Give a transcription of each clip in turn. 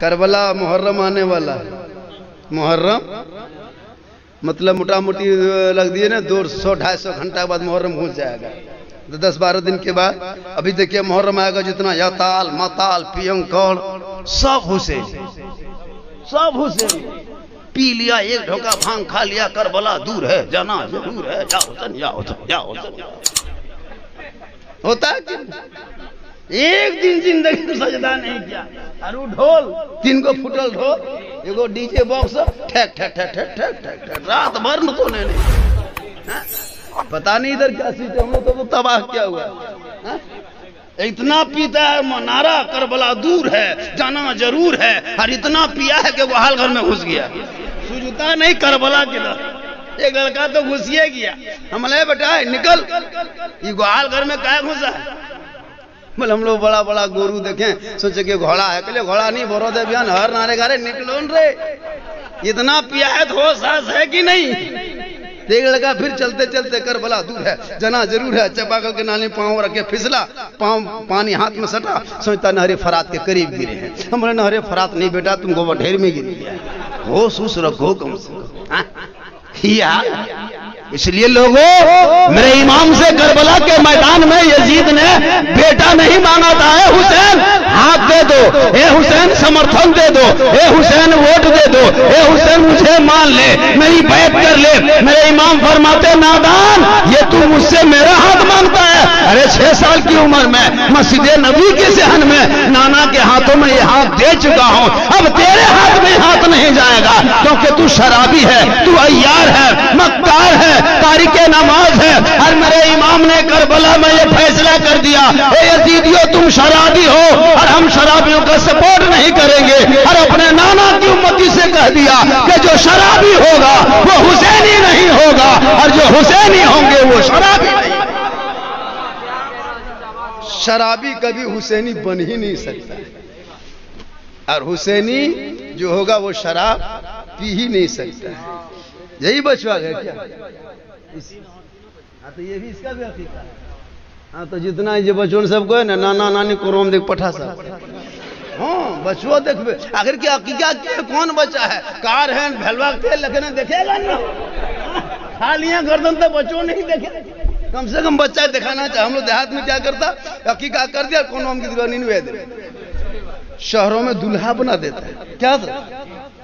Karbala Muharram आने वाला है। मुहर्रम मतलब मोटा मोटी लग दिए ना 200-250 घंटा बाद मुहर्रम घुस जाएगा। तो 10-12 दिन के बाद अभी देखिए मुहर्रम आएगा, जितना याताल माताल पियंकड़ सब हुसैन, सब हुसैन। पी लिया, एक ढोका भांग खा लिया, करबला दूर है जाना जरूर है, या हुसैन या हुसैन या हुसैन। होता है कि एक दिन जिंदगी में सजदा नहीं किया। अरे ढोल 3 गो फुटल ढोल, एगो डीजे बॉक्स, ठक ठक ठक ठक ठक ठक रात भर न सोने नहीं। पता नहीं इधर क्या सिस्टम है, तो तबाह क्या हुआ। इतना पीता है, नारा करबला दूर है जाना जरूर है, और इतना पिया है कि वो हाल घर में घुस गया। सूझता नहीं करबला किधर। एक लड़का तो घुसिए गया, हम ले बेटा निकल, ये ग्वाल घर में क्या घुसा है। बोले हम लोग बड़ा बड़ा गोरू देखें, सोचे कि घोड़ा है। कहले घोड़ा नहीं, बोरो दे बयान हर नारे गारे निकलो रे, इतना पिया है तो होश है कि नहीं। एक लड़का फिर चलते चलते करबला दूर है जाना जरूर है, चपाकल के नाली पाँव रखे फिसला, पाँव पानी हाथ में सटा, सोचता नहरे फरात के करीब गिरे हैं। हम बोले नहरे फरात नहीं बेटा, तुम गोबर ढेर में गिर गया, होश उस रखो कम से कम। इसलिए लोगों, मेरे इमाम से करबला के मैदान में यजीद ने बेटा नहीं मांगा था, ए हुसैन हाथ दे दो, ए हुसैन समर्थन दे दो, ए हुसैन वोट दे दो, ए हुसैन मुझे मान ले, मेरी बैत कर ले। मेरे इमाम फरमाते नादान, ये तू मुझसे मेरा हाथ मांगता है। अरे 6 साल की उम्र में मस्जिद नबी के सहन में नाना के हाथों में ये हाथ दे चुका हूं, अब तेरे हाथ में हाथ नहीं जाएगा, क्योंकि तू शराबी है, तू अय्यार है, मक्कार है, तारिके नमाज है। और मेरे इमाम ने करबला में ये फैसला कर दिया, ए यजीदियों तुम शराबी हो और हम शराबियों का सपोर्ट नहीं करेंगे। और अपने नाना की उम्मती से कह दिया कि जो शराबी होगा वो हुसैनी नहीं होगा, और जो हुसैनी होंगे वो शराबी नहीं। शराबी कभी हुसैनी बन ही नहीं सकता, और हुसैनी जो होगा वो शराब पी ही नहीं सकता है। यही बचवा है क्या? तो ये भी इसका भी अकीदा है। हाँ तो जितना ये बचवन सबको है ना, नाना नानी को रोम देख पठा सा, हाँ बचवा देखबे आखिर क्या अकीदा क्या, कौन बचा है, कार है भलवा तेल लखना देखेगा ना, खालियां गर्दन तो बच्चों नहीं देखे, कम से कम बच्चा दिखाना चाहिए। हम लोग देहात में क्या करता, अकीका कर दिया कौन हम की दीवानी नहीं दे, शहरों में दूल्हा बना देता है क्या था?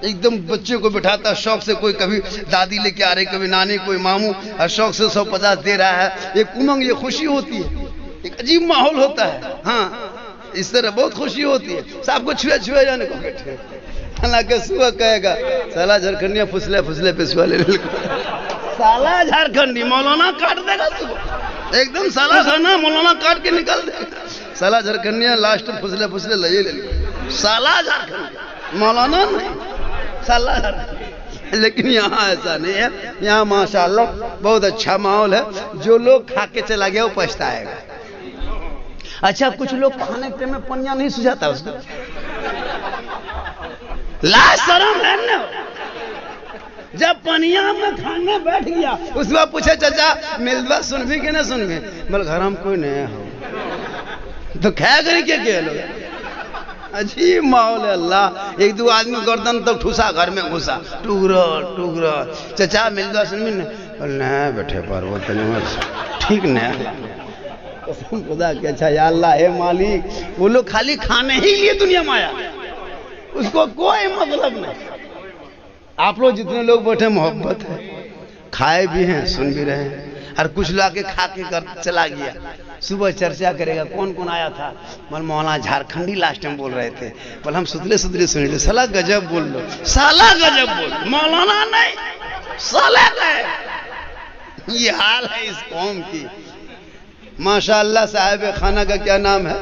एकदम बच्चे को बिठाता शौक से, कोई कभी दादी लेके आ रही, कभी नानी, कोई मामू, और शौक से 150 दे रहा है। एक उमंग, ये खुशी होती है, एक अजीब माहौल होता है। हाँ इस तरह बहुत खुशी होती है। सबको छुए छुए जाने को बैठे, हालांकि सुबह कहेगा साला झारखंडिया फुसले फुसले पे सुबह ले, साला झारखंडी मौलाना काट देगा सुबह, एकदम साला खाना मौलाना काट के निकल देगा। साला झारखंडिया लास्ट फुसले फुसले ले, साला झारखंडी मौलाना नहीं, साला। लेकिन यहाँ ऐसा नहीं है, यहाँ माशाल्लाह बहुत अच्छा माहौल है। जो लोग खा के चला गया वो पछताएगा। अच्छा कुछ लोग खाने के में पनिया नहीं सुझाता उसको, लाज शर्म है ना। जब पनिया में खाने बैठ गया उसके बाद पूछे चाचा मिलवा सुनभी कि ना सुनभी, बोल घर हम कोई नहीं हो, तो क्या करें क्या लोग। अजीब माहौल है। अल्लाह, एक दो आदमी गर्दन तक ठूसा, घर में घुसा, टुकड़ा टुकड़ा, चचा मिलवा सुनभी नहीं बैठे पर वो ठीक नहीं, खुदा के अच्छा या अल्लाह है मालिक। वो लोग खाली खाने ही लिए दुनिया में आया, उसको कोई मतलब नहीं। आप लोग जितने लोग बैठे मोहब्बत है, खाए भी हैं सुन भी रहे हैं, और कुछ लोग आके खा के कर चला गया। सुबह चर्चा करेगा कौन कौन आया था, बोल मौलाना झारखंडी लास्ट टाइम बोल रहे थे, बोल हम सुतले सुतले सुन लो, साला गजब बोल लो, साला गजब बोल, मौलाना नहीं साला गए। ये हाल है इस कौम की। माशाअल्लाह साहिब खाना का क्या नाम है?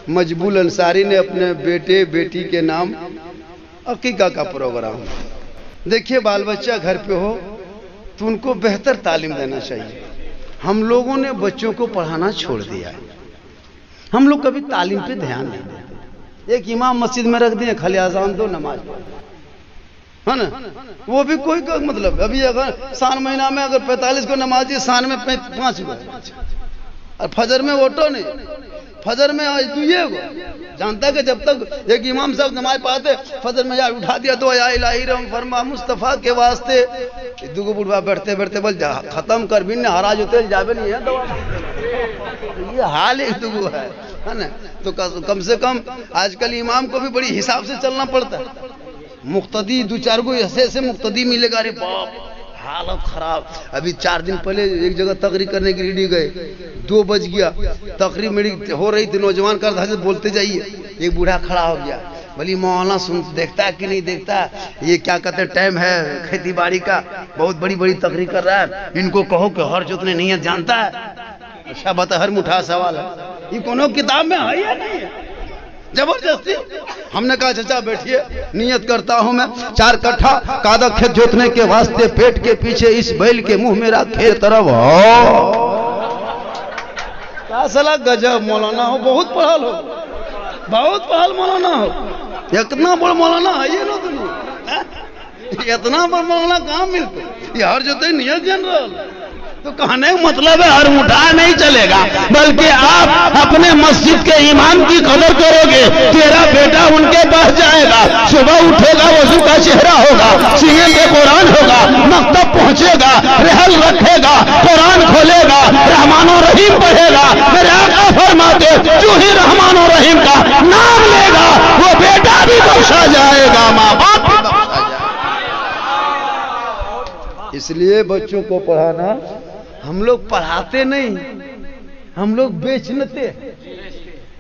मजबूल अंसारी ने अपने बेटे बेटी के नाम अकीका का प्रोग्राम। देखिए बाल बच्चा घर पे हो तो उनको बेहतर तालीम देना चाहिए। हम लोगों ने बच्चों को पढ़ाना छोड़ दिया है, हम लोग कभी तालीम पे ध्यान नहीं देते। एक इमाम मस्जिद में रख दिए, खाली अजान दो नमाज है ना, वो भी कोई का मतलब। अभी अगर सान महीना में अगर 45 को नमाज दी, सान में 5 को, और फजर में वोटो नहीं, फजर में आज तू ये जानता कि जब तक एक इमाम साहब नमाज पढ़ाते फजर में यार उठा दिया तो या इलाही रहम फरमा मुस्तफ़ा के वास्ते दुगो बुढ़वा बैठते बैठते बोल जा खत्म कर भी ने हराज होते जावे नहीं है दवा। ये हाल एक दुगो है ना। तो कम से कम आजकल इमाम को भी बड़ी हिसाब से चलना पड़ता है। मुक्तदी दो चार गो ऐसे मुक्तदी मिलेगा, अरे बाप हालत खराब। अभी 4 दिन पहले एक जगह तकरीर करने के लिए गए, 2 बज गया, तकरीर मेरी हो रही थी, नौजवान कर हजरत बोलते जाइए, एक बूढ़ा खड़ा हो गया, बोली मौलाना सुन देखता है कि नहीं देखता, ये क्या कहते टाइम है खेती बाड़ी का, बहुत बड़ी बड़ी तकरीर कर रहा है, इनको कहो कि हर जोतने नहीं जानता है। अच्छा बता, हर मुठा सवाल है, ये कोनो किताब में है या नहीं है? जबरदस्ती। हमने कहा चाचा बैठिए, नियत करता हूं मैं 4 कट्ठा कादक खेत जोतने के वास्ते पेट के पीछे इस बैल के मुंह मेरा खेत तरफ हो। क्या सला गजब मौलाना हो, बहुत पढ़ल हो, बहुत पढ़ल मौलाना हो, इतना बड़ मौलाना है ये ना दुनिया, इतना बड़ मौलाना कहाँ मिलते? ये हर जोते नियत जनरल। तो कहने का मतलब है हर मुठा नहीं चलेगा, बल्कि आप अपने मस्जिद के इमाम की कदर करोगे, तेरा बेटा उनके पास जाएगा, सुबह उठेगा, वजू का चेहरा होगा, सीने पे कुरान होगा, मकतब पहुंचेगा, रहल रखेगा, कुरान खोलेगा, रहमान और रहीम पढ़ेगा। मेरे आका फरमाते जो ही रहमान और रहीम का नाम लेगा वो बेटा भी बख्शा जाएगा, माँ बाप भी बख्शा जाएगा। इसलिए बच्चों को पढ़ाना, हम लोग पढ़ाते नहीं, हम लोग बेचते।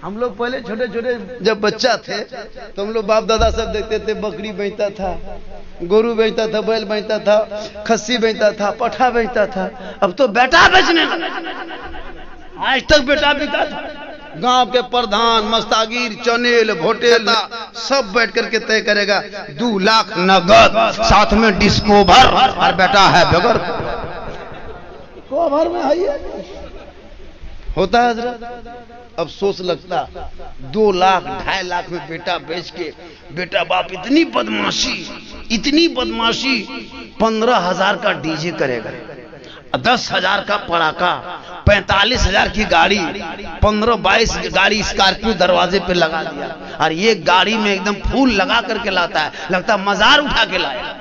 हम लोग पहले छोटे छोटे जब बच्चा थे तो हम लोग बाप दादा सब देखते थे, बकरी बेचता था, गोरू बेचता था, बैल बेचता था, खस्सी बेचता था, पठा बेचता था। अब तो बेटा बेचने लगा। आज तक बेटा बिका था। गांव के प्रधान, मस्तागिर, चनेल, भोटेल सब बैठ करके तय करेगा 2 लाख नगद, साथ में डिस्कोवर, और बेटा है बगैर कोभर में है ये होता है हजरत। अफसोस लगता 2 लाख 2.5 लाख में बेटा बेच के बेटा बाप इतनी बदमाशी 15,000 का डीजे करेगा, 10,000 का पड़ाका, 45,000 की गाड़ी, 15-22 गाड़ी स्कॉर्पियो दरवाजे पे लगा दिया, और ये गाड़ी में एकदम फूल लगा करके लाता है, लगता मजार उठा के लाया,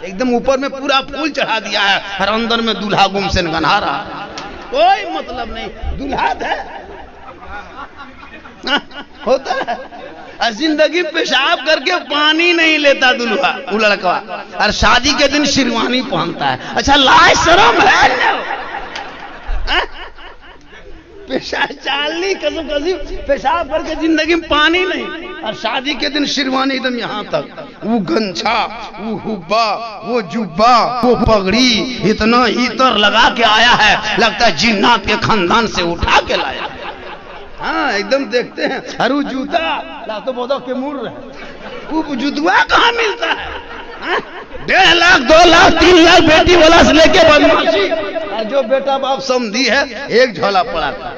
एकदम ऊपर में पूरा फूल चढ़ा दिया है, और अंदर में दूल्हा गुमसेन गन्हा रहा है। कोई मतलब नहीं, दूल्हा है होता है। जिंदगी पेशाब करके पानी नहीं लेता दूल्हा, वो लड़का, और शादी के दिन शेरवानी पहनता है। अच्छा लाज शर्म है? पेशाब चालनी कसम पेशाब करके जिंदगी में पानी नहीं, और शादी के दिन शेरवानी एकदम यहाँ तक, वो गंछा, वो हुब्बा, वो जुब्बा, वो पगड़ी, इतना इतर लगा के आया है, लगता है जिन्नात के खानदान से उठा के लाया। हाँ एकदम देखते हैं, अरे वो जूता लातो बोदा के मुड़ रहे, वो जुतवा कहाँ मिलता है? 1.5 लाख 2 लाख 3 लाख बेटी वाला से लेके बदमाशी, और जो बेटा बाप समझी है एक झोला पड़ा था,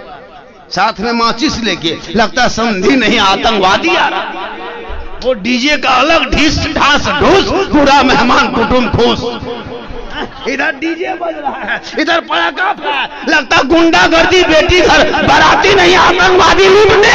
साथ में माचिस लेके, लगता समझी नहीं आतंकवादी आ रहा। वो डीजे का अलग ढीस ढास ढूस, पूरा मेहमान कुटुंब खुश, इधर डीजे बज रहा है, इधर पड़ाका है, लगता गुंडागर्दी, बेटी घर बाराती नहीं आतंकवादी लूटने।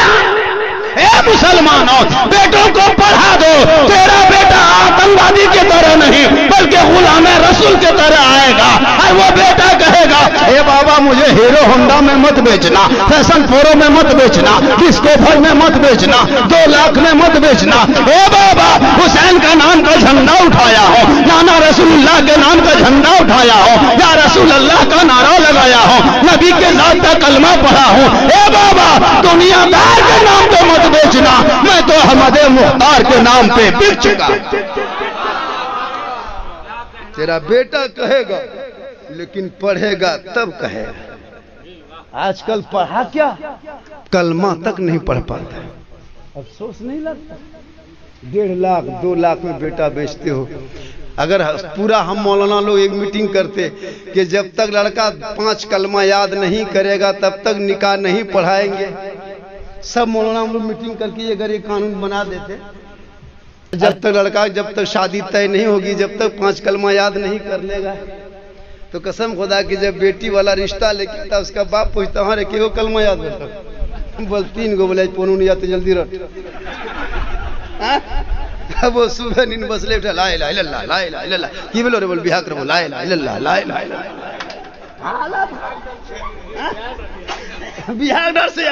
ए मुसलमानों, बेटों को पढ़ा दो, तेरा बेटा आतंकवादी की तरह नहीं बल्कि गुलाम रसूल की तरह आएगा, और वो बेटा कहेगा ए बाबा मुझे हीरो होंडा में मत बेचना, फैशन प्रो में मत बेचना, डिस्कोवर में मत बेचना, 2 लाख में मत बेचना। ए बाबा हुसैन का नाम का झंडा उठाया हो, नाना रसूलुल्लाह के नाम का झंडा उठाया हो, या रसूल अल्लाह का नारा लगाया हो, नबी के साथ का कलमा पढ़ा हो। ए बाबा दुनियादार के नाम पे मत बेचना, मैं तो अहमद मुख्तार के नाम पे बिक चुका। तेरा बेटा कहेगा, लेकिन पढ़ेगा तब कहेगा। आजकल पढ़ा क्या, कलमा तक नहीं पढ़ पाता। अफसोस नहीं लगता? 1.5 लाख 2 लाख में बेटा बेचते हो। अगर पूरा हम मौलाना लोग एक मीटिंग करते कि जब तक लड़का 5 कलमा याद नहीं करेगा तब तक निकाह नहीं पढ़ाएंगे, सब मौलाना हम लोग मीटिंग करके अगर ये कानून बना देते, जब तक लड़का जब तक शादी तय नहीं होगी, जब तक 5 कलमा याद नहीं कर लेगा, तो कसम खुदा कि जब बेटी वाला रिश्ता लेके था उसका बाप पूछता हाँ रे क्यों कलमा याद करता, बोल 3 गो बोले पोनू नहीं आते जल्दी रट। अब वो सुबह नींद बसले उठा ला इलाहा इल्लल्लाह ला इलाहा इल्लल्लाह की बोलो रे बोल बिहा कर बोल ला इलाहा इल्लल्लाह ला इलाहा इल्लल्लाह हालत बिहा डर से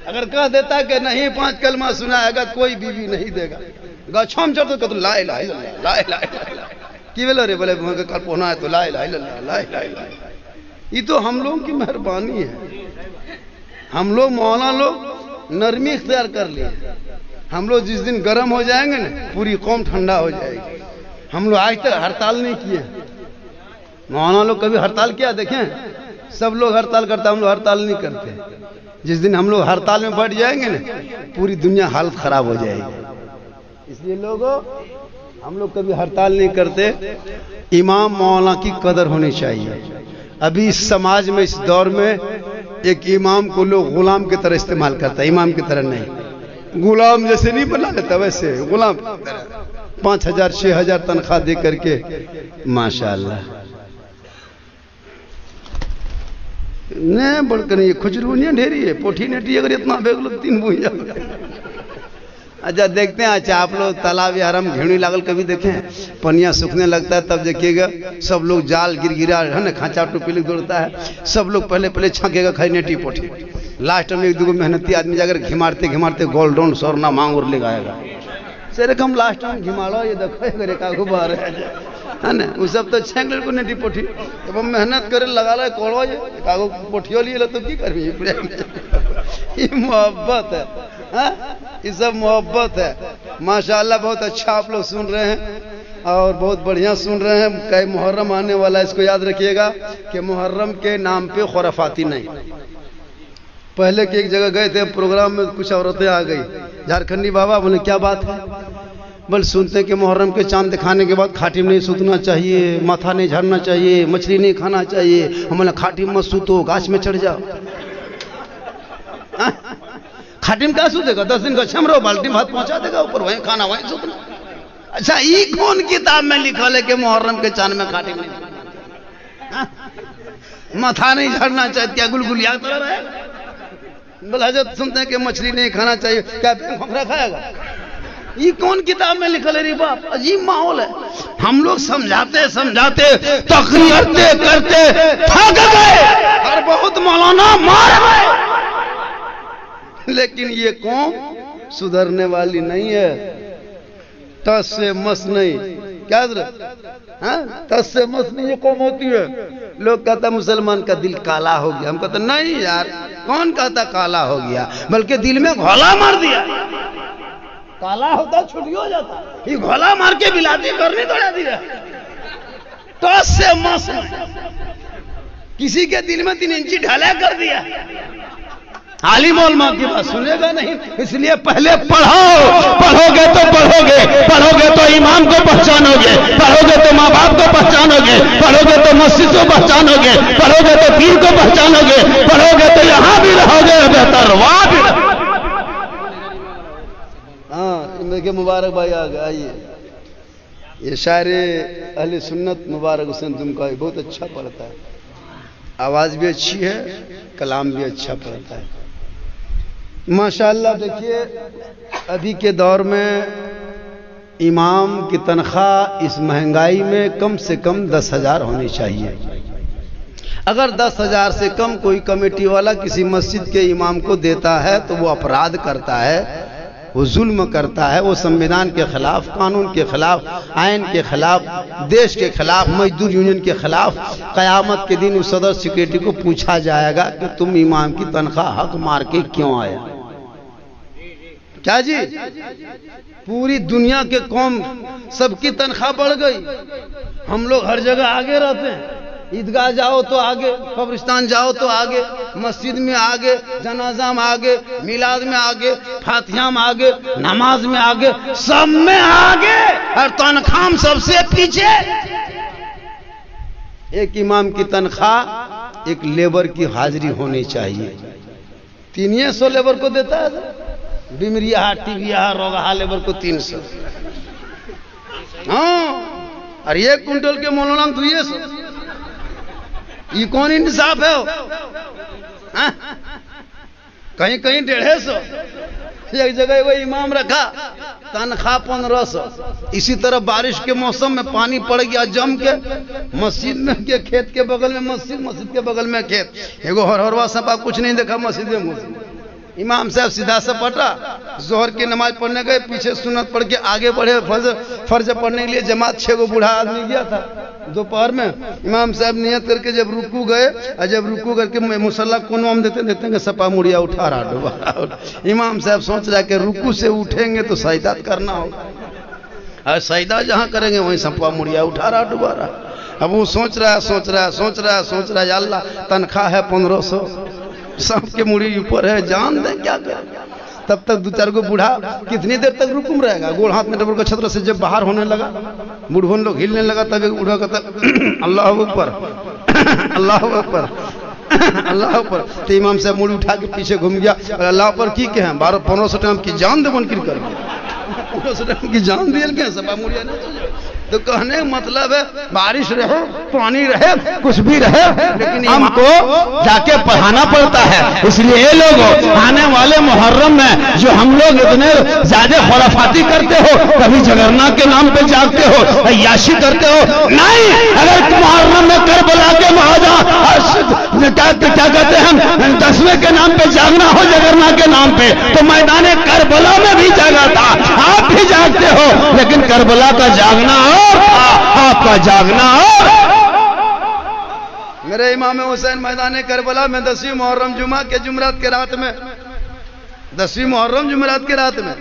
अगर कह देता कि नहीं 5 कलमा सुनाएगा कोई बीवी नहीं देगा गछम चढ़ तो ला इलाहा इल्लल्लाह ला इलाहा इल्लल्लाह की बोलो रे बोले कल पोना है तो ला इलाहा इल्लल्लाह ला इलाहा इल्लल्लाह। ये तो हम लोगों की मेहरबानी है। हम लोग मौलाना लोग नरमी इख्तियार कर लिए। हम लोग जिस दिन गर्म हो जाएंगे ना पूरी कौम ठंडा हो जाएगी। हम लोग आज तक हड़ताल नहीं किए। मौलाना लोग कभी हड़ताल किया देखें? सब लोग हड़ताल करते, हम लोग हड़ताल नहीं करते। जिस दिन हम लोग हड़ताल में बैठ जाएंगे ना पूरी दुनिया हालत खराब हो जाएगी। इसलिए लोगों हम लोग कभी हड़ताल नहीं करते। इमाम मौलाना की कदर होनी चाहिए। अभी इस समाज में इस दौर में एक इमाम को लोग गुलाम की तरह इस्तेमाल करता है, इमाम की तरह नहीं। गुलाम जैसे नहीं बना लेता वैसे गुलाम 5,000 6,000 तनख्वाह दे करके माशाअल्लाह नहीं बढ़कर ये खुजलूनियाँ ढेरी है पोठी नेटी अगर इतना बेगलो 3 भूंजा। अच्छा देखते हैं। अच्छा आप लोग तालाब या हरम घेड़ी लागल कभी देखें? पनिया सूखने लगता है तब देखिएगा सब लोग जाल गिरगिरा है ना खांचा टोपी दौड़ता है। सब लोग पहले छाकेगा खाई नेटी पोठी। लास्ट में 1-2 मेहनती आदमी जाकर घिमारते घिमारते गोल्डन सोरना मांग और ले आएगा। सर हम लास्ट में घिमाड़ो ये देखो कागू बाहर है ना वो सब तो छेंक को नेटी पोठी तो हम मेहनत करे लगा ला कोड़ो ये कागू पोठियो लिए तो की करबी। ये मोहब्बत है। ये सब मोहब्बत है। माशाअल्लाह बहुत अच्छा आप लोग सुन रहे हैं और बहुत बढ़िया सुन रहे हैं। कई मुहर्रम आने वाला है, इसको याद रखिएगा कि मुहर्रम के नाम पे खुराफाती नहीं। पहले के एक जगह गए थे प्रोग्राम में कुछ औरतें आ गई झारखंडी बाबा बोले क्या बात है? बोल सुनते कि मुहर्रम के चांद दिखाने के बाद खाटिम नहीं सूतना चाहिए, माथा नहीं झड़ना चाहिए, मछली नहीं खाना चाहिए। हम बोले खाटिम मत सूतो गाछ में चढ़ जाओ। खाटिम क्या सूतेगा? 10 दिन का छमरो बाल्टी भात पहुंचा देगा ऊपर वहीं खाना वहीं सूतना। अच्छा ये कौन किताब में लिखा है कि मुहर्रम के चांद में खाटिम नहीं माथा नहीं झड़ना चाहिए? क्या गुलगुलिया तो रहेगा? बोला हजरत सुनते हैं कि मछली नहीं खाना चाहिए, क्या खोखरा खाएगा? ये कौन किताब में लिखा है रे बाप? अजीब माहौल है। हम लोग समझाते समझाते तकरीर करते थक गए और बहुत मौलाना मार गए। लेकिन ये कौम सुधरने वाली नहीं है। टस से मस नहीं क्या टस से मस नहीं ये कौम होती है। लोग कहता मुसलमान का दिल काला हो गया। हम कहते नहीं यार कौन कहता काला हो गया, बल्कि दिल में घोला मार दिया। काला होता छुट्टी हो जाता, ये घोला मार के बिलाती करनी दौड़ा दिया। टस से मस किसी के दिल में 3 इंची ढाला कर दिया। आलिम उलमा की बात सुनेगा नहीं, इसलिए पहले पढ़ोगे तो इमाम को पहचानोगे, पढ़ोगे तो माँ बाप को पहचानोगे, पढ़ोगे तो मस्जिद को पहचानोगे, पढ़ोगे तो पीर को पहचानोगे, पढ़ोगे तो यहाँ भी रहोगे बेहतर वहां भी। हाँ देखिए मुबारक भाई आ गए। आइए ये शायर अहले सुन्नत मुबारक हुसैन तुमका बहुत अच्छा पढ़ता है, आवाज भी अच्छी है, कलाम भी अच्छा पढ़ता है माशाअल्लाह। देखिए अभी के दौर में इमाम की तनख्वाह इस महंगाई में कम से कम 10,000 होनी चाहिए। अगर 10,000 से कम कोई कमेटी वाला किसी मस्जिद के इमाम को देता है तो वो अपराध करता है, वो जुल्म करता है, वो संविधान के खिलाफ, कानून के खिलाफ, आयन के खिलाफ, देश के खिलाफ, मजदूर यूनियन के खिलाफ। कयामत के दिन उस सदर सेक्रेटरी को पूछा जाएगा कि तुम इमाम की तनख्वाह हक मार के क्यों आया? क्या जी पूरी दुनिया के कौम सबकी तनख्वाह बढ़ गई। हम लोग हर जगह आगे रहते हैं, ईदगाह जाओ तो आगे, कब्रिस्तान जाओ तो आगे, मस्जिद में आगे, जनाजा में आगे, मिलाद में आगे, फातिहा में आगे, नमाज में आगे, सब में आगे और तनख्वाह सबसे पीछे। एक इमाम की तनख्वाह एक लेबर की हाजिरी होनी चाहिए। 300 लेबर को देता है, बिमरिया टीबिया रोगा लेबर को 300। हाँ और 1 कुंटल के मौलाना 200। ये कौन इंसाफ है? कहीं कहीं 150। एक जगह वो इमाम रखा, तनख्वाह 1500। इसी तरह बारिश के मौसम में पानी पड़ गया जम के, मस्जिद में के खेत के बगल में मस्जिद, मस्जिद के बगल में खेत, एगो हरहरवा सपा कुछ नहीं देखा मस्जिद में घुस। इमाम साहब सीधा सा पटा, जोहर की नमाज पढ़ने गए, पीछे सुन्नत पढ़ के आगे बढ़े फर्ज पढ़ने के लिए। जमात 6 गो बूढ़ा आदमी गया था दोपहर में। इमाम साहब नियत करके जब रुकू गए, और जब रुकू करके मुसल्ला कोनों में देते कि सपा मुड़िया उठा रहा डूबा। इमाम साहब सोच रहा कि रुकू से उठेंगे तो सजदा करना होगा, और सजदा जहाँ करेंगे वहीं सपा मुड़िया उठा रहा डूबा रहा। अब वो सोच रहा है अल्लाह तनख्वाह है 1500, सबके मुड़ी ऊपर है, जान दे क्या करें। तब तक 2-4 गो बूढ़ा कितनी देर तक रुकुम रहेगा। गोड़ हाथ में डबल का छत्र से जब बाहर होने लगा, बूढ़ों लोग हिलने लगा, तब एक बूढ़ा कहता अल्लाह अकबर, अल्लाह अकबर, अल्लाह अकबर। तो इमाम साहब मुड़ी उठा के पीछे घूम गया, अल्लाह पर की के हैं 1200-1500 टाइम की जान दे बनकर कर 1500 टाइम की जान दिए के सब मुड़िया नहीं। तो कहने का मतलब है बारिश रहे, पानी रहे, कुछ भी रहे, लेकिन हमको जाके पढ़ाना पड़ता है। इसलिए ये लोग आने वाले मुहर्रम में जो हम लोग इतने ज्यादा खुराफाती करते हो, कभी जगरना के नाम पे जागते हो, अय्याशी करते हो, नहीं। अगर मुहर्रम में करबला के क्या कहते हैं 10वें के नाम पे जागना हो, जगरना के नाम पे, तो मैदान करबला में भी जागा था, आप भी जागते हो, लेकिन करबला का जागना और आपका जागना और। मेरे इमाम हुसैन मैदान करबला में 10वीं मुहर्रम जुमा के जुमरात के रात में, 10वीं मुहर्रम जुमरात के रात में,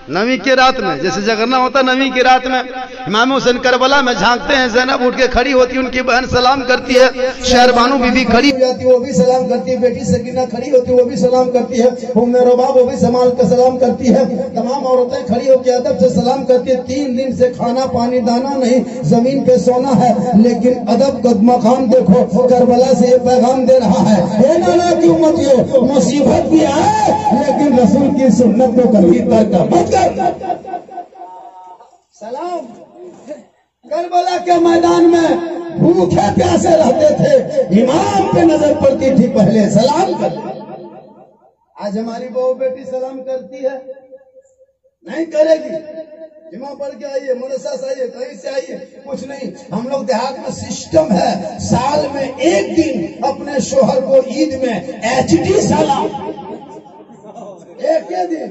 9वीं की रात में, जैसे जगरना होता 9वीं की रात में, इमाम हुसैन करबला में झांकते हैं। ज़ैनब उठ के खड़ी होती है, उनकी बहन सलाम करती है, शहरबानू बीबी खड़ी हो जाती है, वो भी सलाम करती है, बेटी सकीना खड़ी होती है, वो भी सलाम करती है, उम्मे रुबा वो भी संभाल कर सलाम करती है, तमाम औरतें खड़ी होकर अदब से सलाम करती है। 3 दिन से खाना पानी दाना नहीं, जमीन पे सोना है, लेकिन अदब कदमा खान देखो करबला से ये पैगाम दे रहा है, हे नाना की उम्मत, ये मुसीबत भी है लेकिन रसूल की सुन्नत को कभी तर्क मत कर। सलाम। करबला के मैदान में भूखे प्यासे रहते थे, इमाम पे नजर पड़ती थी, पहले सलाम कर। आज हमारी बहू बेटी सलाम करती है, नहीं करेगी। जुमा पढ़ के आइए, मदरसा से आइए, कहीं से आइए, कुछ नहीं। हम लोग देहात में सिस्टम है, साल में 1 दिन अपने शोहर को ईद में HD सलाम, 1 दिन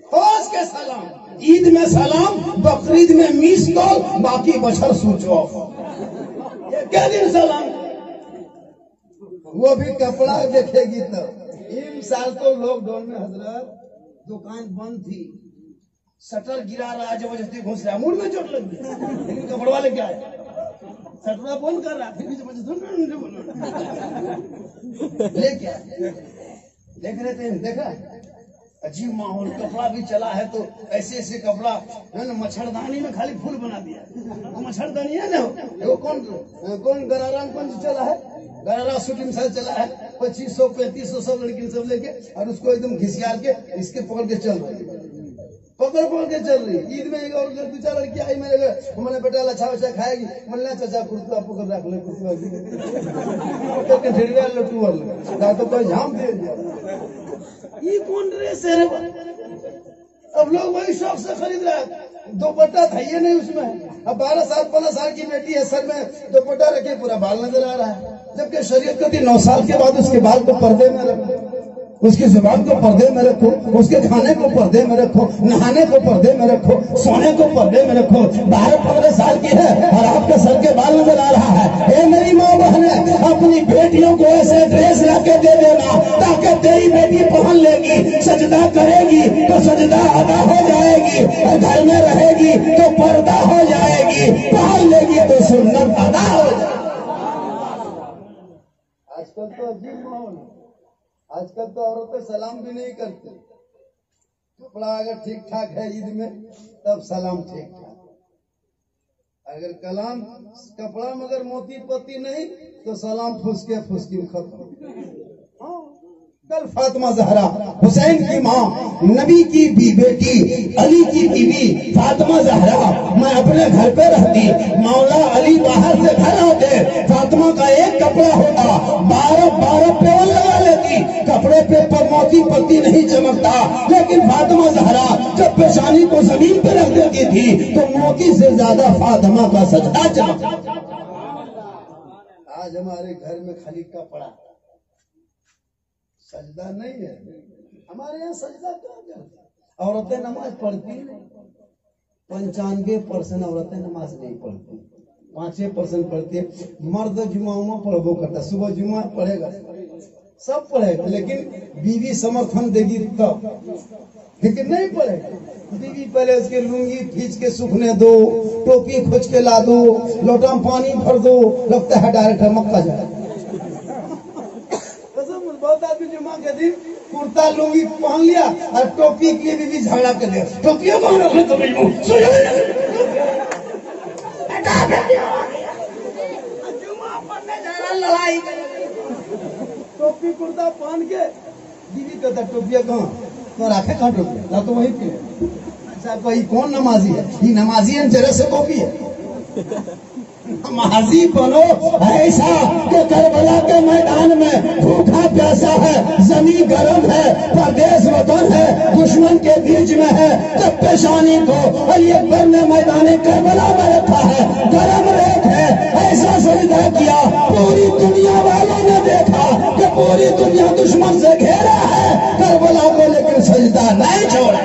खास के सलाम, ईद में सलाम, बकरीद में मिस कॉल, बाकी बछर स्विच ऑफ, 1 दिन सलाम। वो भी कपड़ा देखेगी तो। इन साल तो लॉकडाउन में हजरत दुकान बंद थी, शटर गिरा रहा, जबरदस्ती घुस रहा, मुड़ में चोट लग गई, लेकिन कपड़ा वाले क्या है, शटर बंद कर रहा, फिर भी ले क्या देख रहे थे, देखा अजीब माहौल। कपड़ा भी चला है तो ऐसे ऐसे कपड़ा है ना, मच्छरदानी में खाली फूल बना दिया, वो मच्छरदानी है ना, वो कौन गरारा कौन चला है, गरारा शूटिंग साल चला है, 2500-3500 सब लड़की सब लेके, और उसको एकदम घिसियार के इसके पकड़ के चल रही, पकड़ के चल रही। ईद में एक और 2-4 लड़की आई मेरे घर, मैंने बेटा लच्छा वच्छा खाएगी, मैंने चाचा कुर्ता पकड़ रख ले, कुर्ता ढेर लट्टू वाले तो कोई झाम दे दिया, ये कौन ड्रेस है रे। अब लोग वही शौक से खरीद रहे हैं, दुपट्टा था ये नहीं उसमें। अब 12 साल 15 साल की बेटी है, सर में दुपट्टा रखे, पूरा बाल नजर आ रहा है, जबकि शरीयत कहती 9 साल के बाद उसके बाल को पर्दे में रखो, उसकी जुबान को पर्दे में रखो, उसके खाने को पर्दे में रखो, नहाने को पर्दे में रखो, सोने को पर्दे में रखो। 12-15 साल की है और आपके सर के बाल नजर आ रहा है। ए मेरी माँ बहने, अपनी बेटियों को ऐसे ड्रेस ला के दे देना ताकि तेरी बेटी पहन लेगी, सजदा करेगी तो सजदा अदा हो जाएगी, और घर में रहेगी तो पर्दा हो जाएगी, पहन लेगी तो सुन्नत अदा हो जाएगी। आजकल तो अजीब माहौल, आजकल तो औरतें सलाम भी नहीं करती। कपड़ा अगर ठीक ठाक है ईद में तब सलाम ठीक ठाक, अगर कलाम कपड़ा मगर मोती पत्ती नहीं तो सलाम फुसके फुसकी खत्म। हाँ, कल फातिमा ज़हरा हुसैन की माँ, नबी की बेटी, अली की बीवी फातिमा ज़हरा, मैं अपने घर पे रहती, मौला अली बाहर से घर आते, फातिमा का एक कपड़ा होता, 12 पेवल लगा लेती, कपड़े पे पर मोती पत्ती नहीं चमकता, लेकिन फातिमा ज़हरा जब पेशानी को जमीन पे रख देती थी तो मोती से ज्यादा फातिमा का सजदा चमकता। आज हमारे घर में खाली कपड़ा, सजदा नहीं है। हमारे यहाँ सजदा क्या करता? औरतें नमाज पढ़ती नहीं, 95% औरतें नमाज नहीं पढ़ती, 5% पढ़ती है। मर्द जुमा पढ़बो करता, सुबह जुमा पढ़ेगा, सब पढ़ेगा, लेकिन बीवी समर्थन देगी तब, लेकिन नहीं पढ़ेगा। बीवी पहले उसके लुंगी खींच के सूखने दो, टोपी खोज के ला दो, लोटा में पानी भर दो, लगता है डायरेक्टर मक्का जाए। बहुत आदमी जुमा के दिन कुर्ता लुंगी पहन लिया और टोपी के लिए भी झगड़ा कर लिया, टोपियों को रख तो लड़ाई, टोपी कुर्ता पहन के बीवी कहता टोपिया कहाँ तो रखे, कहाँ टोपिया तो वही पे। अच्छा कोई कौन नमाजी है? ये नमाजी है जरा से टोपी है। नमाजी बनो ऐसा कि करबला के मैदान में भूखा प्यासा है, जमीन गर्म है, परदेश वतन है, दुश्मन के बीच में है, तब पेशानी को अली अकबर ने मैदान करबला में रखा है, गर्म रेत है, ऐसा सजदा किया, पूरी दुनिया वालों ने देखा कि पूरी दुनिया दुश्मन से घेरा है करबला को, लेकिन सजदा नहीं छोड़ा।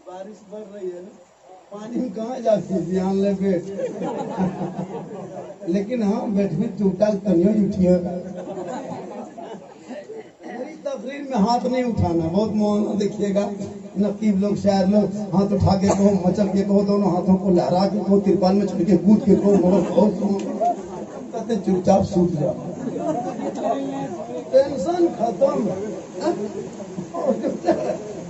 बारिश बढ़ रही है ना, पानी में कहाँ जाती है, ध्यान ले बैठ। लेकिन हाँ बैठ भी टूटा तनियो उठिए। मेरी तकरीर में हाथ नहीं उठाना, बहुत मौन देखिएगा। नकीब लोग, शायर लोग हाथ उठा के कहो, मचल के कहो, दोनों हाथों को लहरा के कहो, तिरपाल में छुड़ के कूद के कहो, मगर कहते चुपचाप सूख जाओ, टेंशन खत्म।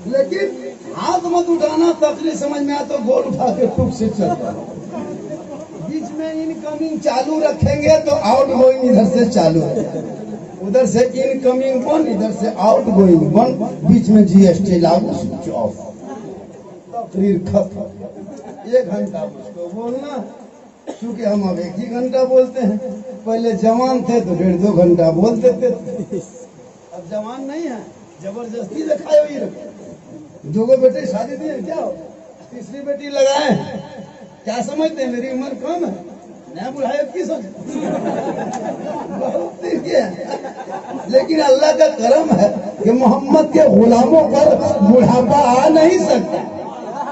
लेकिन हाथ मत उठाना, तकरीर समझ में आया तो गोल उठा के टुक से चल जाओ। बीच में इनकमिंग चालू रखेंगे तो आउट गोइंग इधर से चालू है, उधर से इनकमिंग बंद, इधर से आउट गोइंग बंद, बीच में जीएसटी लागू, स्विच ऑफ, तकरीर खत्म। 1 घंटा मुझको बोलना, क्योंकि हम अब 1 ही घंटा बोलते हैं। पहले जवान थे तो 1.5-2 घंटा बोल देते थे, अब जवान नहीं है, जबरदस्ती दिखाए हुई रखे। 2 बेटे शादी दिए क्या हो, 3री बेटी लगाए, क्या समझते हैं मेरी उम्र कम है, नया बुढ़ाए की सोच। लेकिन अल्लाह का करम है कि मोहम्मद के गुलामों पर बुढ़ापा आ नहीं सकता,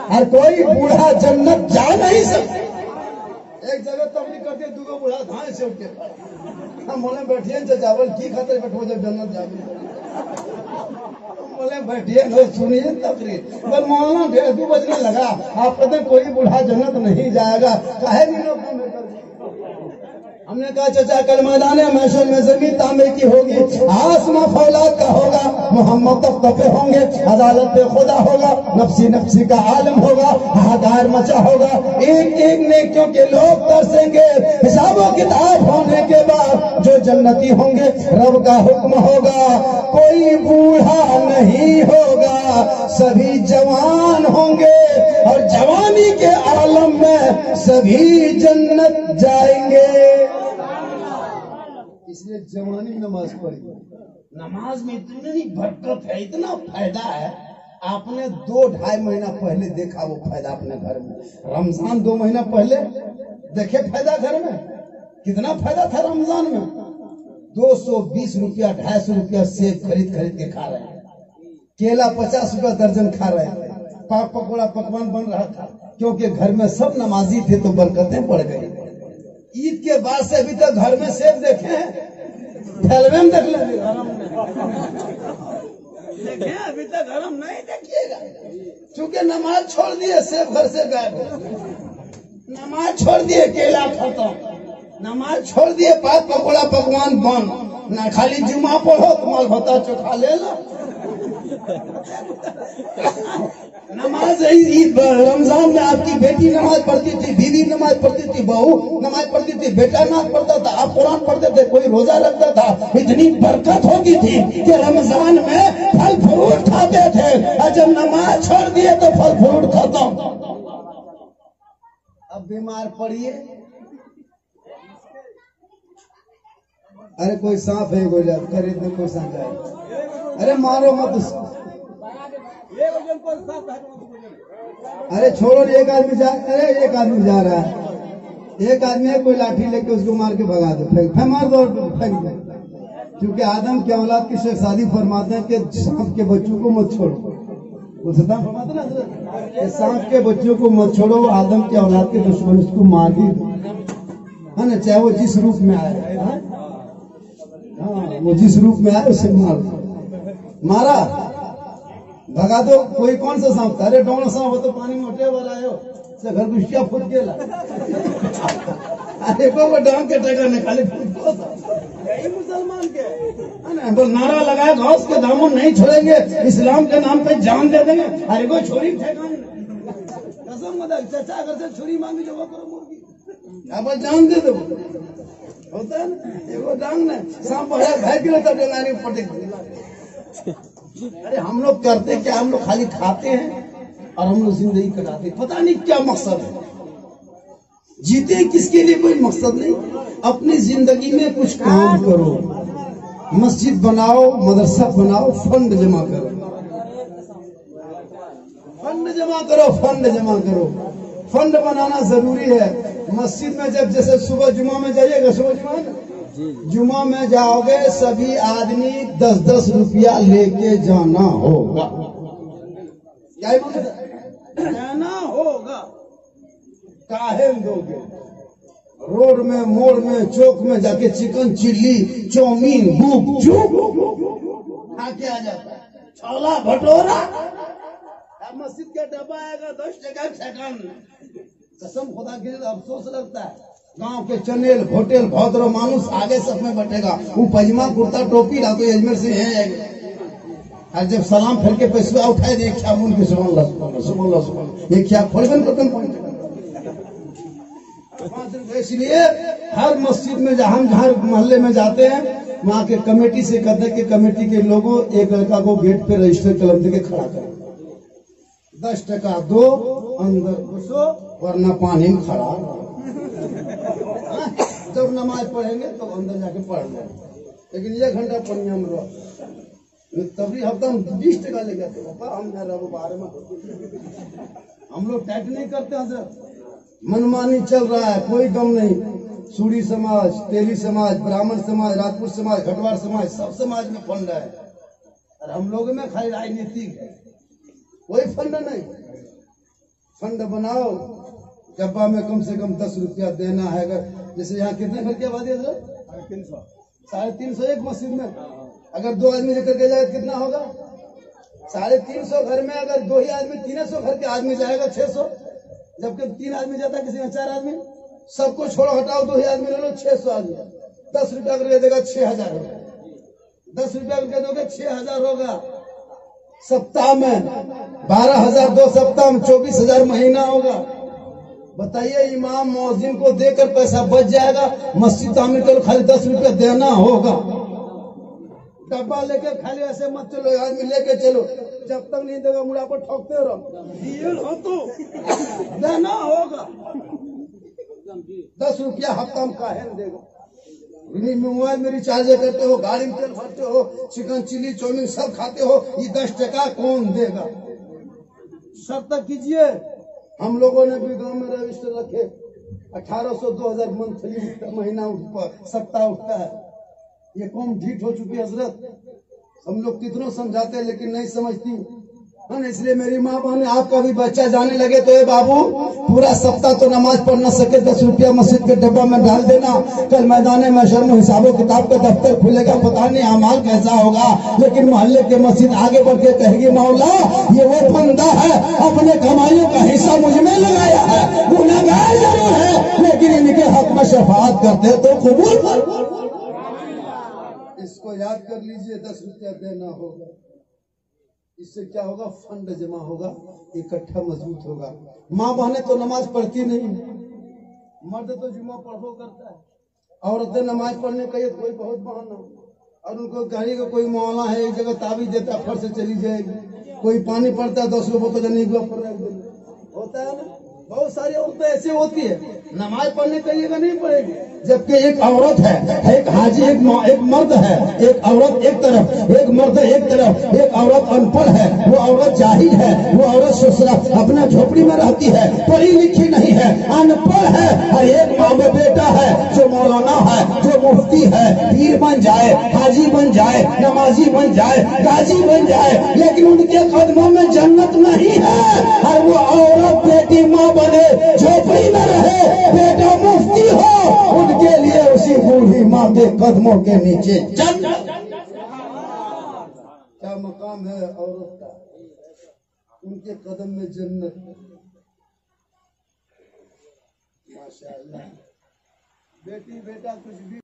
और कोई बूढ़ा जन्नत जा नहीं सकता। एक जगह तबलीग करते 2 बूढ़ा धाए से उठ के हम बोले बैठिए चावल की खातिर बैठो जब जन्नत जाओगे, बोले बैठिए लो सुनिए तकरीर। पर मौलाना 1:30 बजने लगा, आप कहते कोई बूढ़ा जन्नत नहीं जाएगा, काहे नहीं लोग? हमने कहा चाचा कल मैदान महशर में जमीन तांबे की होगी, आसमां फौलाद का होगा, मोहम्मद तख्त पे होंगे, अदालत पे खुदा होगा, नफ्सी नफ्सी का आलम होगा, हाहाकार मचा होगा, एक एक नेकियों के लोग तरसेंगे। हिसाबो किताब होने के बाद जो जन्नती होंगे रब का हुक्म होगा, कोई बूढ़ा नहीं होगा, सभी जवान होंगे, और जवानी के आलम में सभी जन्नत जाएंगे। इसलिए जवानी नमाज पढ़ी। नमाज में इतनी बरकत है, इतना फायदा है। आपने 2-2.5 महीना पहले देखा वो फायदा अपने घर में। रमजान 2 महीना पहले देखे फायदा घर में, कितना फायदा था रमजान में। 220 रुपया 250 रुपया सेब खरीद के खा रहे हैं, केला 50 रुपया दर्जन खा रहे हैं, पाक पकौड़ा पकवान बन रहा था, क्योंकि घर में सब नमाजी थे तो बरकतें बढ़ गई। ईद के बाद से अभी तक घर में सेब देखे हैं, ठेलवे में देख लेंगे, देखे अभी तक गरम नहीं देखिएगा, क्योंकि नमाज छोड़ दिए, सेब घर से गायब, नमाज छोड़ दिए, केला खत्म, नमाज छोड़ दिए, पाक पकौड़ा पकवान बंद, ना खाली जुमा पढ़ो तो माल भत्ता चोखा ले लो, नमाज ईद रमजान में आपकी बेटी नमाज पढ़ती थी, बीवी नमाज पढ़ती थी, बहू नमाज पढ़ती थी, बेटा नमाज पढ़ता था, आप कुरान पढ़ते थे, कोई रोजा रखता था। इतनी बरकत होती थी कि रमजान में फल फ्रूट खाते थे, और जब नमाज छोड़ दिए तो फल फ्रूट खत्म। अब बीमार पड़िए, अरे कोई सांप है, कोई खरीदने कोई सांप है, अरे मारो मत उसको, अरे छोड़ो, एक आदमी जा, अरे एक आदमी जा रहा है, एक आदमी है, कोई लाठी लेके उसको मार के भगा दो, फेंक मार दो, फेंक दो। क्योंकि आदम के औलाद की शहजादी फरमाते हैं कि सांप के बच्चों को मत छोड़ो, फरमाते ना, सांप के बच्चों को मत छोड़ो, आदम के औलाद के दुश्मन उसको मार ही दो, है ना, चाहे वो जिस रूप में आए, हाँ वो जिस रूप में आए उसे मार दो, मारा भगा दो। कोई कौन सा सांप था, अरे डोंगला सांप हो तो पानी में उठे वाला आयो से घर घुसिया फूट गेला, अरे को डांग के टका ने खाली फूट यही मुसलमान के बोल नारा लगाया, घास के दामन नहीं छोड़ेंगे, इस्लाम के नाम पे जान दे देंगे। अरे को छोरी ठेकान कसम मत, चाचा अगर से छोरी मांगी जो वो करो मुर्गी, अब जान दे दो, होता है ना, एगो डांग ने सांप भरा भाग गिरा तब डंगानी पटे। अरे हम लोग करते क्या, हम लोग खाली खाते हैं और हम लोग जिंदगी कटाते, पता नहीं क्या मकसद है, जीते किसके लिए कोई मकसद नहीं। अपनी जिंदगी में कुछ काम करो, मस्जिद बनाओ, मदरसा बनाओ, फंड जमा करो, फंड जमा करो, फंड जमा करो, फंड बनाना जरूरी है। मस्जिद में जब जैसे सुबह जुमा में जाइएगा, सुबह जुमा में जाओगे, सभी आदमी 10-10 रुपया लेके जाना होगा, क्या जाना होगा, काहे दोगे, रोड में, मोड़ में, चौक में जाके चिकन चिल्ली, चाउमीन, गुपचुप खा के आ जाता है, छोला भटूरा, मस्जिद का डब्बा आएगा 10 टका ठेकान, कसम खुदा के अफसोस लगता है। गांव के चनेल होटल भद्र मानुष आगे सब में बैठेगा, वो पजमा कुर्ता टोपी ला तो अजमेर से है, और जब सलाम फिर के पैसा उठाए दे क्या मुन के सुबह ये क्या खोलबन करते। इसलिए हर मस्जिद में हम हर मोहल्ले में जाते हैं, वहाँ के कमेटी से कहते हैं कि कमेटी के लोगों एक लड़का को गेट पे रजिस्टर कलम देके खड़ा करें, 10 टका दो, अंदर घुसो वरना पानी में खड़ा। जब नमाज पढ़ेंगे तो अंदर जाके पढ़ लेंगे, लेकिन 1 घंटा पढ़िए हम लोग तभी हफ्ता में 20 टका ले जाते, हम जा रहे बाहर में, हम लोग टैक्स नहीं करते हैं, मनमानी चल रहा है, कोई गम नहीं। सूरी समाज, तेली समाज, ब्राह्मण समाज, राजपूत समाज, खटवार समाज, सब समाज में फंड है, और हम लोगों में खाली राजनीतिक है, कोई फंड नहीं। फंड बनाओ, डब्बा में कम से कम 10 रुपया देना है। अगर जैसे यहाँ कितने घर की आबादी है सर? 350 एक मस्जिद में, अगर 2 आदमी लेकर के जाए कितना होगा? 350 घर में अगर 2 ही आदमी, 300 घर के आदमी जाएगा 600, जबकि 3 आदमी जाता है, किसी में 4 आदमी, सबको छोड़ो हटाओ, 2 ही आदमी ले लो, 600 आदमी, 10 रुपया करके देगा 6000 होगा, 10 रुपया करके दोगे 6000 होगा। सप्ताह में 12,000, 2 सप्ताह में 24,000 महीना होगा। बताइए, इमाम मौजिन को देकर पैसा बच जाएगा, मस्जिद तामीर करो, खाली 10 रुपया देना होगा। डब्बा लेके खाली ऐसे मत चलो, आदमी लेके चलो, जब तक नहीं देगा मुड़ा पर ठोकते रहो, तो देना होगा। 10 रुपया हफ्ता में काहे देगा? मोबाइल में रिचार्ज करते हो, गाड़ी में तेल भरते हो, चिकन चिल्ली चाउमीन सब खाते हो, ये 10 टका कौन देगा? शर्त कीजिए। हम लोगों ने भी गांव में रजिस्टर रखे, 1800 2000 मंथली महीना सप्ताह उठता है। ये कौन ढीठ हो चुकी है हजरत, हम लोग कितनों समझाते हैं लेकिन नहीं समझती है। इसलिए मेरी माँ बहन, आपका भी बच्चा जाने लगे तो ये बाबू पूरा सप्ताह तो नमाज पढ़ न सके, 10 रुपया मस्जिद के डब्बा में डाल देना। कल मैदान महशर में हिसाबों किताब का दफ्तर खुलेगा, पता नहीं अमाल कैसा होगा, लेकिन मोहल्ले के मस्जिद आगे बढ़ के कहेगी, मौला ये वो बंदा है, अपने कमाइयों का हिस्सा मुझ में लगाया है, गुनहगार जरूर है लेकिन इनके हक में शफाअत करते तो कबूल कर। इसको याद कर लीजिए, 10 रुपया देना होगा। इससे क्या होगा, फंड जमा होगा, इकट्ठा मजबूत होगा। माँ बहनें तो नमाज पढ़ती नहीं, मर्द तो जुम्मा पढ़ो करता है, औरतें नमाज पढ़ने कही कोई बहुत बहाना, और उनको गाड़ी का कोई मौला है, एक जगह ताबीज देता है, फट से चली जाएगी। कोई पानी पड़ता है 10 लोगों तो नहीं होता है ना। बहुत सारी औरतें ऐसी होती है, नमाज पढ़ने कहिएगा नहीं पड़ेगी, जबकि एक औरत है, एक हाजी, एक मर्द है, एक औरत एक तरफ, एक मर्द एक तरफ, एक औरत अनपढ़ है, वो औरत जाहिल है, वो औरत ससुरा अपना झोपड़ी में रहती है, पढ़ी लिखी नहीं है, अनपढ़ है, और एक माँ में बेटा है जो मौलाना है, जो मुफ्ती है, पीर बन जाए, हाजी बन जाए, नमाजी बन जाए, गाजी बन जाए, लेकिन उनके कदमों में जन्नत नहीं है। और वो औरत बेटी माँ बने, झोपड़ी में रहे, बेटा मुफ्ती हो, उनके लिए उसी बूढ़ी माँ के कदमों के नीचे जन्नत। क्या मकाम है औरत का, उनके कदम में जन्नत। माशाअल्लाह, बेटी बेटा कुछ भी